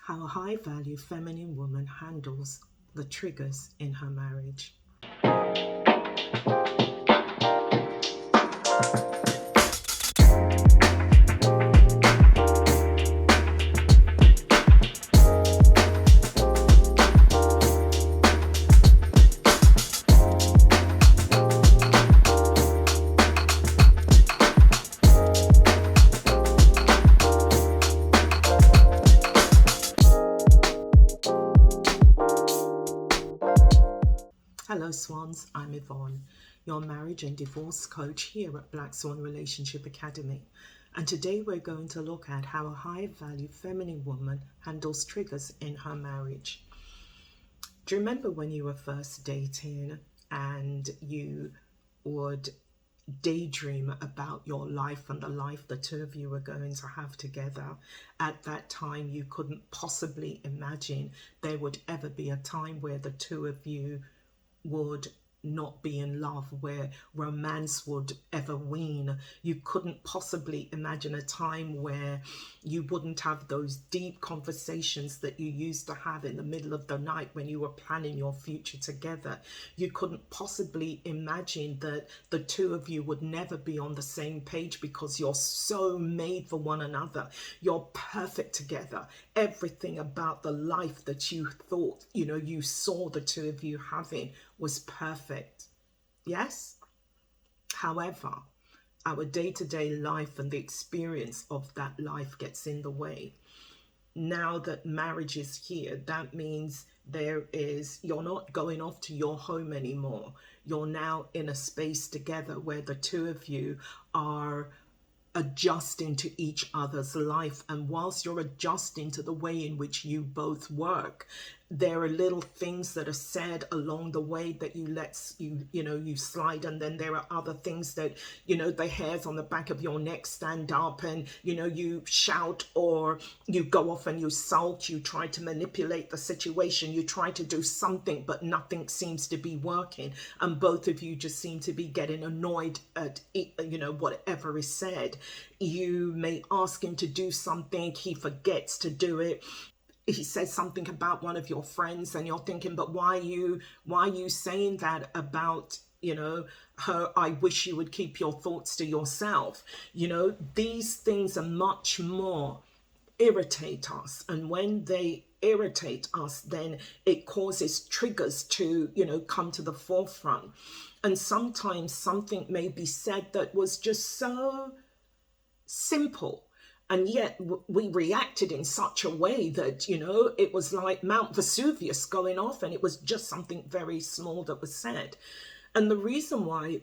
How a high-value feminine woman handles the triggers in her marriage. Hello Swans, I'm Yvonne, your marriage and divorce coach here at Black Swan Relationship Academy. And today we're going to look at how a high-value feminine woman handles triggers in her marriage. Do you remember when you were first dating and you would daydream about your life and the life the two of you were going to have together? At that time, you couldn't possibly imagine there would ever be a time where the two of you would not be in love, where romance would ever wane. You couldn't possibly imagine a time where you wouldn't have those deep conversations that you used to have in the middle of the night when you were planning your future together. You couldn't possibly imagine that the two of you would never be on the same page because you're so made for one another. You're perfect together. Everything about the life that you thought, you saw the two of you having was perfect. Yes? However, our day-to-day life and the experience of that life gets in the way. Now that marriage is here, that means you're not going off to your home anymore. You're now in a space together where the two of you are adjusting to each other's life. And whilst you're adjusting to the way in which you both work, there are little things that are said along the way that you slide, and then there are other things that the hairs on the back of your neck stand up, and you shout, or you go off and you sulk, you try to manipulate the situation, you try to do something, but nothing seems to be working, and both of you just seem to be getting annoyed at whatever is said. You may ask him to do something, he forgets to do it. He says something about one of your friends and you're thinking, but why are you saying that about her? I wish you would keep your thoughts to yourself. These things are much more irritate us, and when they irritate us, then it causes triggers to come to the forefront. And sometimes something may be said that was just so simple, and yet we reacted in such a way that, it was like Mount Vesuvius going off, and it was just something very small that was said. And the reason why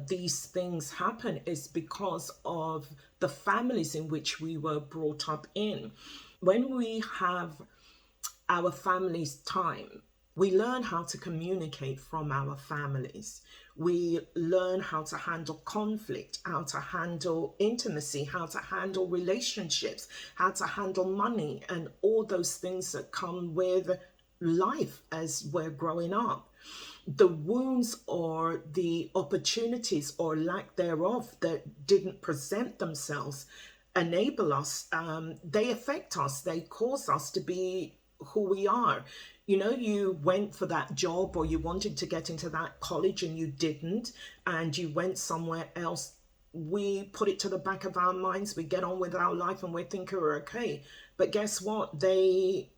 these things happen is because of the families in which we were brought up in. When we have our family's time, we learn how to communicate from our families. We learn how to handle conflict, how to handle intimacy, how to handle relationships, how to handle money, and all those things that come with life as we're growing up. The wounds or the opportunities or lack thereof that didn't present themselves enable us, they affect us, they cause us to be who we are. You went for that job, or you wanted to get into that college and you didn't, and you went somewhere else. We put it to the back of our minds, we get on with our life, and we think we're okay. But guess what? They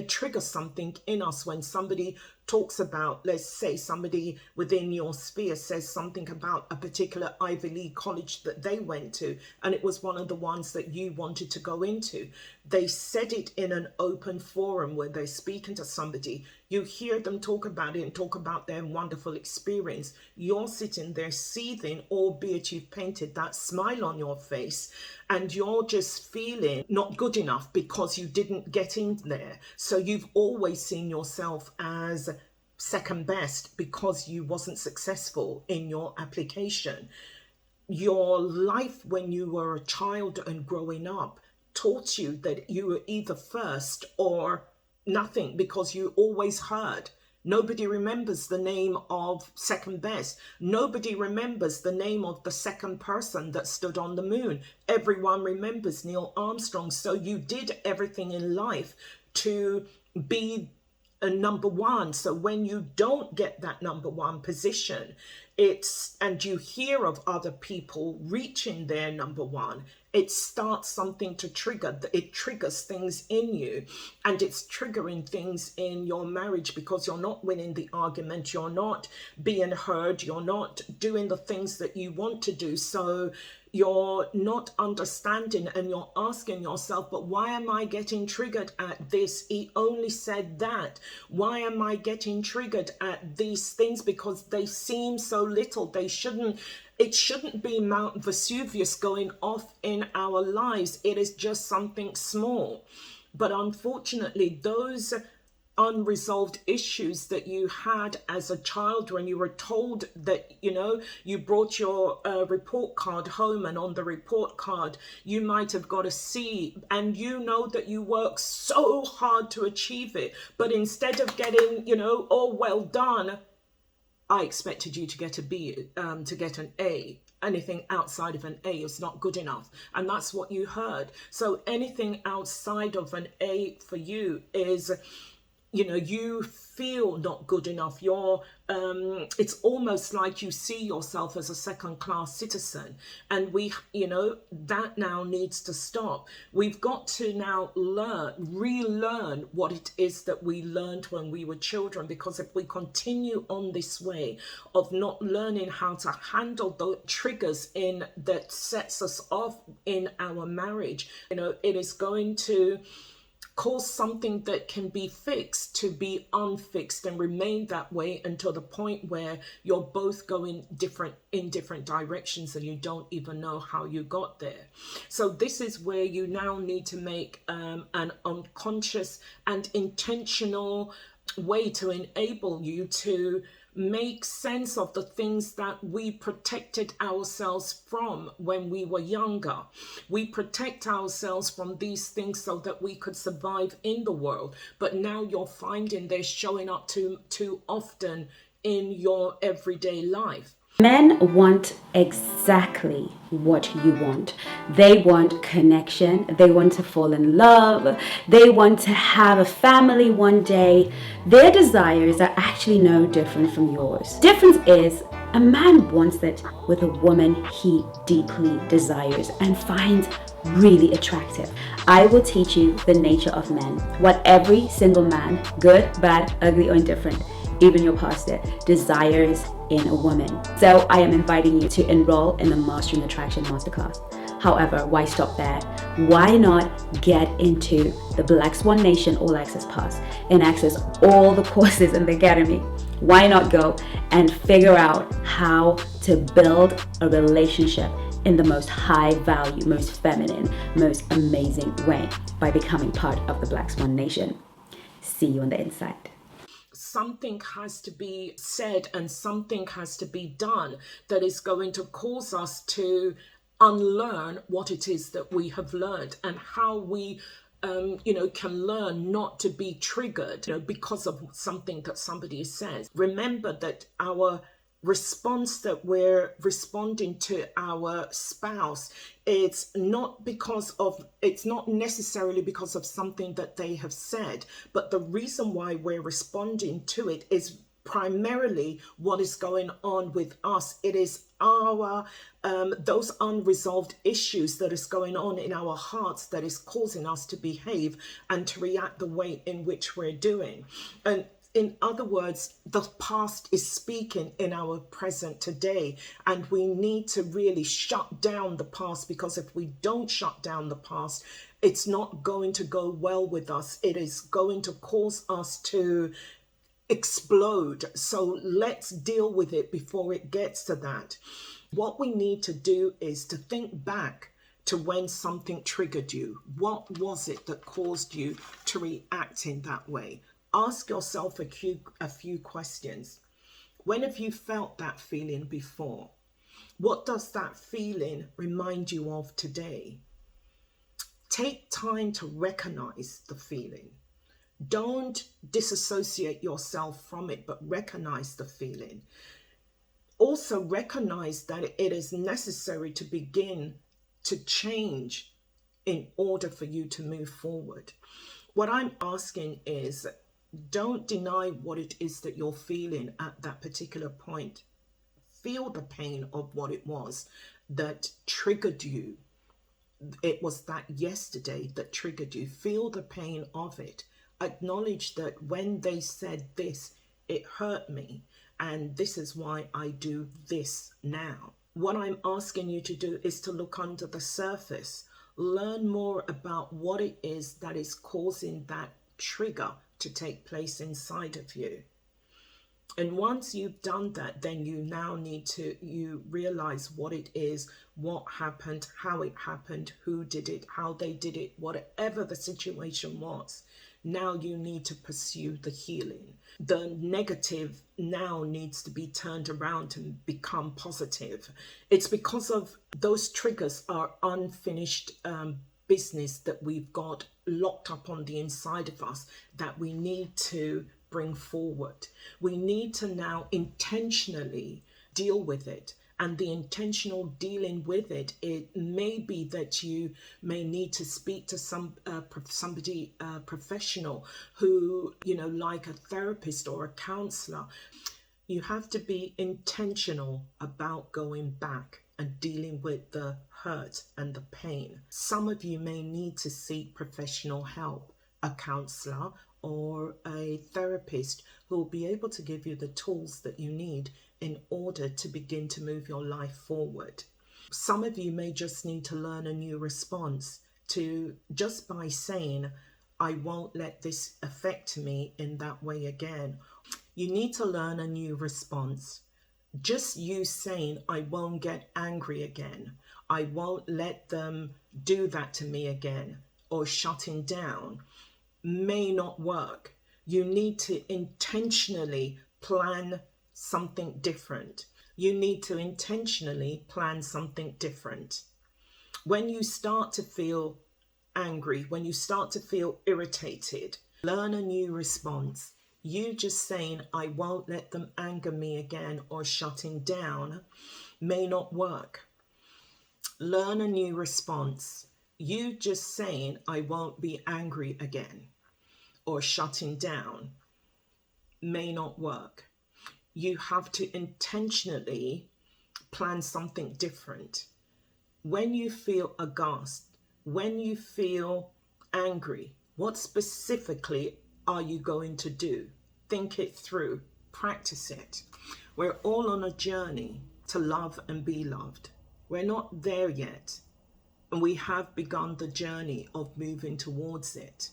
trigger something in us when somebody talks about, let's say somebody within your sphere says something about a particular Ivy League college that they went to, and it was one of the ones that you wanted to go into. They said it in an open forum where they're speaking to somebody. You hear them talk about it and talk about their wonderful experience. You're sitting there seething, albeit you've painted that smile on your face, and you're just feeling not good enough because you didn't get in there. So you've always seen yourself as second best because you wasn't successful in your application. Your life when you were a child and growing up taught you that you were either first or nothing, because you always heard Nobody remembers the name of second best. Nobody remembers the name of the second person that stood on the moon. Everyone remembers Neil Armstrong. So you did everything in life to be a number one. So when you don't get that number one position, and you hear of other people reaching their number one, it starts something to trigger. It triggers things in you, and it's triggering things in your marriage because you're not winning the argument, you're not being heard, you're not doing the things that you want to do. So you're not understanding, and you're asking yourself, but why am I getting triggered at this? He only said that. Why am I getting triggered at these things? Because they seem so little. It shouldn't be Mount Vesuvius going off in our lives. It is just something small. But unfortunately, those unresolved issues that you had as a child, when you were told that, you brought your report card home, and on the report card you might have got a C, and you know that you worked so hard to achieve it, but instead of getting, oh, well done, I expected you to get a B, to get an A. Anything outside of an A is not good enough. And that's what you heard. So anything outside of an A for you is, you feel not good enough. It's almost like you see yourself as a second-class citizen, and that now needs to stop. We've got to now relearn what it is that we learned when we were children, because if we continue on this way of not learning how to handle the triggers that sets us off in our marriage, it is going to cause something that can be fixed to be unfixed and remain that way until the point where you're both going in different directions and you don't even know how you got there. So this is where you now need to make an unconscious and intentional way to enable you to make sense of the things that we protected ourselves from when we were younger. We protect ourselves from these things so that we could survive in the world. But now you're finding they're showing up too often in your everyday life. Men want exactly what you want. They want connection. They want to fall in love. They want to have a family one day. Their desires are actually no different from yours. Difference is, a man wants that with a woman he deeply desires and finds really attractive. I will teach you the nature of men, what every single man, good, bad, ugly, or indifferent, even your pastor, desires in a woman. So I am inviting you to enroll in the Mastering Attraction Masterclass. However, why stop there? Why not get into the Black Swan Nation All Access Pass and access all the courses in the Academy? Why not go and figure out how to build a relationship in the most high value, most feminine, most amazing way by becoming part of the Black Swan Nation? See you on the inside. Something has to be said and something has to be done that is going to cause us to unlearn what it is that we have learned, and how we can learn not to be triggered because of something that somebody says. Remember that our response that we're responding to our spouse, it's not necessarily because of something that they have said, but the reason why we're responding to it is primarily what is going on with us. It is our those unresolved issues that is going on in our hearts that is causing us to behave and to react the way in which we're doing. And in other words, the past is speaking in our present today, and we need to really shut down the past, because if we don't shut down the past, it's not going to go well with us. It is going to cause us to explode. So let's deal with it before it gets to that. What we need to do is to think back to when something triggered you. What was it that caused you to react in that way? Ask yourself a few questions. When have you felt that feeling before? What does that feeling remind you of today? Take time to recognize the feeling. Don't disassociate yourself from it, but recognize the feeling. Also recognize that it is necessary to begin to change in order for you to move forward. What I'm asking is, don't deny what it is that you're feeling at that particular point. Feel the pain of what it was that triggered you. It was that yesterday that triggered you. Feel the pain of it. Acknowledge that when they said this, it hurt me, and this is why I do this now. What I'm asking you to do is to look under the surface. Learn more about what it is that is causing that trigger to take place inside of you. And once you've done that, then you now need to, you realize what it is, what happened, how it happened, who did it, how they did it, whatever the situation was. Now you need to pursue the healing. The negative now needs to be turned around and become positive. It's because of those triggers are unfinished business that we've got locked up on the inside of us that we need to bring forward. We need to now intentionally deal with it. And the intentional dealing with it, it may be that you may need to speak to somebody professional who, like a therapist or a counselor. You have to be intentional about going back and dealing with the hurt and the pain. Some of you may need to seek professional help, a counselor or a therapist who will be able to give you the tools that you need in order to begin to move your life forward. Some of you may just need to learn a new response to just by saying, I won't let this affect me in that way again. You need to learn a new response. Just you saying, I won't get angry again. I won't let them do that to me again, or shutting down may not work. You need to intentionally plan something different. You need to intentionally plan something different. When you start to feel angry, when you start to feel irritated, learn a new response. You just saying, I won't let them anger me again, or shutting down may not work. Learn a new response. You just saying, I won't be angry again, or shutting down may not work. You have to intentionally plan something different. When you feel aghast, when you feel angry, what specifically are you going to do? Think it through, practice it. We're all on a journey to love and be loved. We're not there yet, and we have begun the journey of moving towards it.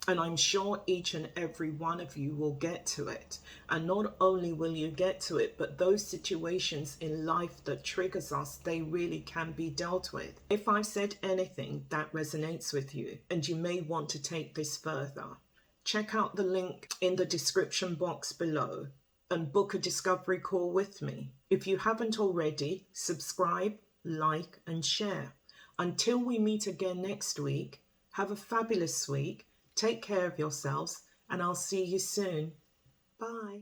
And I'm sure each and every one of you will get to it. And not only will you get to it, but those situations in life that triggers us, they really can be dealt with. If I've said anything that resonates with you and you may want to take this further, check out the link in the description box below and book a discovery call with me. If you haven't already, subscribe, like and share. Until we meet again next week, have a fabulous week. Take care of yourselves, and I'll see you soon. Bye.